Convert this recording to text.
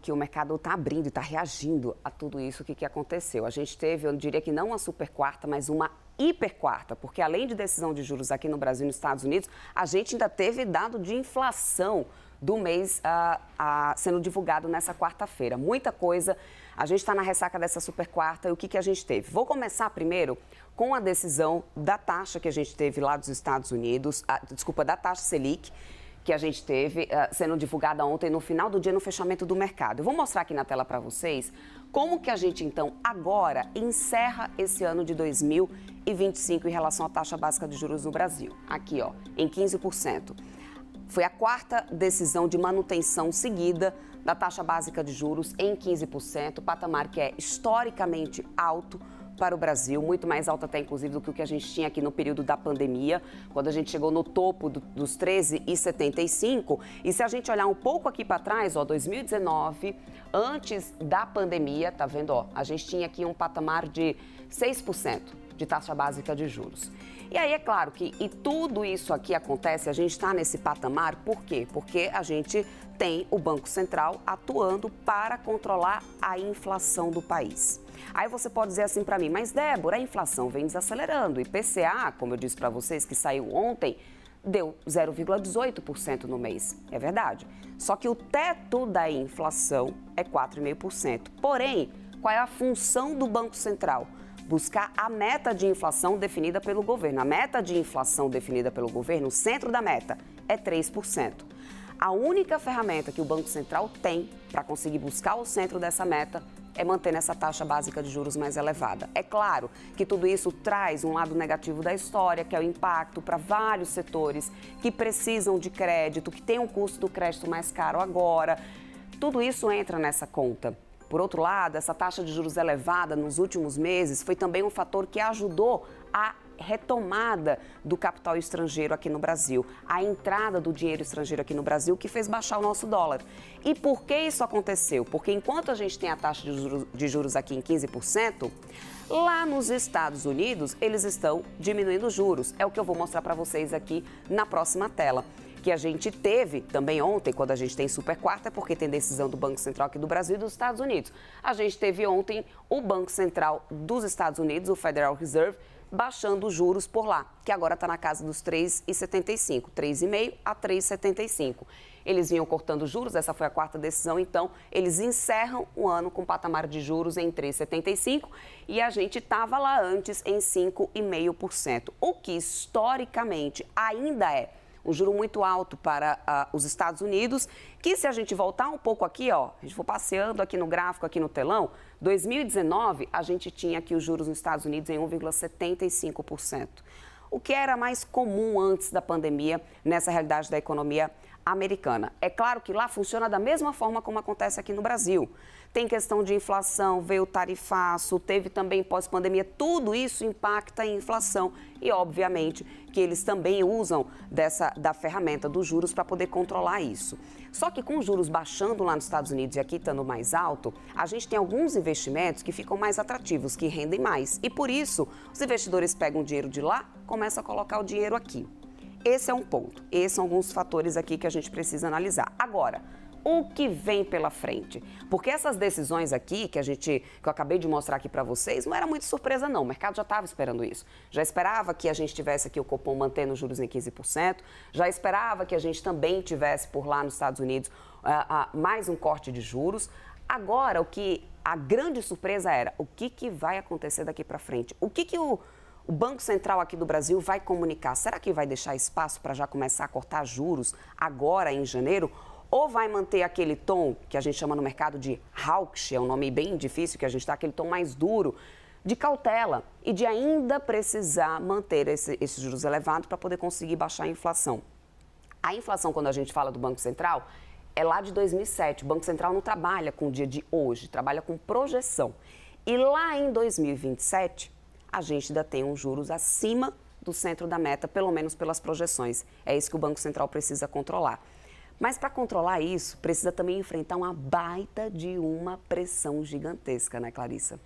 Que o mercado está abrindo e está reagindo a tudo isso que aconteceu. A gente teve, eu diria que não uma super quarta, mas uma hiper quarta, porque além de decisão de juros aqui no Brasil e nos Estados Unidos, a gente ainda teve dado de inflação do mês sendo divulgado nessa quarta-feira. Muita coisa, a gente está na ressaca dessa super quarta e o que a gente teve? Vou começar primeiro com a decisão da taxa que a gente teve lá dos Estados Unidos, da taxa Selic, que a gente teve sendo divulgada ontem no final do dia no fechamento do mercado. Eu vou mostrar aqui na tela para vocês como que a gente então agora encerra esse ano de 2025 em relação à taxa básica de juros no Brasil. Aqui, ó, em 15%. Foi a quarta decisão de manutenção seguida da taxa básica de juros em 15%, patamar que é historicamente alto para o Brasil, muito mais alto até inclusive do que o que a gente tinha aqui no período da pandemia, quando a gente chegou no topo dos 13,75. E se a gente olhar um pouco aqui para trás, ó, 2019, antes da pandemia, tá vendo, ó, a gente tinha aqui um patamar de 6% de taxa básica de juros. E aí é claro que tudo isso aqui acontece, a gente está nesse patamar, por quê? Porque a gente tem o Banco Central atuando para controlar a inflação do país. Aí você pode dizer assim para mim, mas Débora, a inflação vem desacelerando. O IPCA, como eu disse para vocês, que saiu ontem, deu 0,18% no mês. É verdade. Só que o teto da inflação é 4,5%. Porém, qual é a função do Banco Central? Buscar a meta de inflação definida pelo governo. A meta de inflação definida pelo governo, o centro da meta, é 3%. A única ferramenta que o Banco Central tem para conseguir buscar o centro dessa meta é manter essa taxa básica de juros mais elevada. É claro que tudo isso traz um lado negativo da história, que é o impacto para vários setores que precisam de crédito, que tem um custo do crédito mais caro agora. Tudo isso entra nessa conta. Por outro lado, essa taxa de juros elevada nos últimos meses foi também um fator que ajudou a retomada do capital estrangeiro aqui no Brasil, a entrada do dinheiro estrangeiro aqui no Brasil, que fez baixar o nosso dólar. E por que isso aconteceu? Porque enquanto a gente tem a taxa de juros aqui em 15%, lá nos Estados Unidos eles estão diminuindo os juros. É o que eu vou mostrar para vocês aqui na próxima tela. Que a gente teve também ontem, quando a gente tem super quarta, é porque tem decisão do Banco Central aqui do Brasil e dos Estados Unidos. A gente teve ontem o Banco Central dos Estados Unidos, o Federal Reserve, baixando os juros por lá, que agora está na casa dos 3,75, 3,5 a 3,75. Eles vinham cortando juros, essa foi a quarta decisão, então eles encerram o ano com patamar de juros em 3,75 e a gente estava lá antes em 5,5%, o que historicamente ainda é um juro muito alto para os Estados Unidos, que se a gente voltar um pouco aqui, ó, a gente for passeando aqui no gráfico, aqui no telão, 2019 a gente tinha aqui os juros nos Estados Unidos em 1,75%, o que era mais comum antes da pandemia nessa realidade da economia americana. É claro que lá funciona da mesma forma como acontece aqui no Brasil. Tem questão de inflação, veio o tarifaço, teve também pós-pandemia, tudo isso impacta em inflação e, obviamente, que eles também usam da ferramenta dos juros para poder controlar isso. Só que com os juros baixando lá nos Estados Unidos e aqui estando mais alto, a gente tem alguns investimentos que ficam mais atrativos, que rendem mais. E por isso, os investidores pegam o dinheiro de lá, começam a colocar o dinheiro aqui. Esse é um ponto. Esses são alguns fatores aqui que a gente precisa analisar. Agora, o que vem pela frente? Porque essas decisões aqui que eu acabei de mostrar aqui para vocês, não era muito surpresa não, o mercado já estava esperando isso. Já esperava que a gente tivesse aqui o Copom mantendo os juros em 15%, já esperava que a gente também tivesse por lá nos Estados Unidos mais um corte de juros. Agora, a grande surpresa era o que vai acontecer daqui para frente? O que o Banco Central aqui do Brasil vai comunicar? Será que vai deixar espaço para já começar a cortar juros agora em janeiro? Ou vai manter aquele tom que a gente chama no mercado de hawkish, é um nome bem difícil que a gente está, aquele tom mais duro, de cautela e de ainda precisar manter esses juros elevados para poder conseguir baixar a inflação. A inflação, quando a gente fala do Banco Central, é lá de 2007. O Banco Central não trabalha com o dia de hoje, trabalha com projeção. E lá em 2027, a gente ainda tem uns juros acima do centro da meta, pelo menos pelas projeções. É isso que o Banco Central precisa controlar. Mas para controlar isso, precisa também enfrentar uma baita de uma pressão gigantesca, né, Clarissa?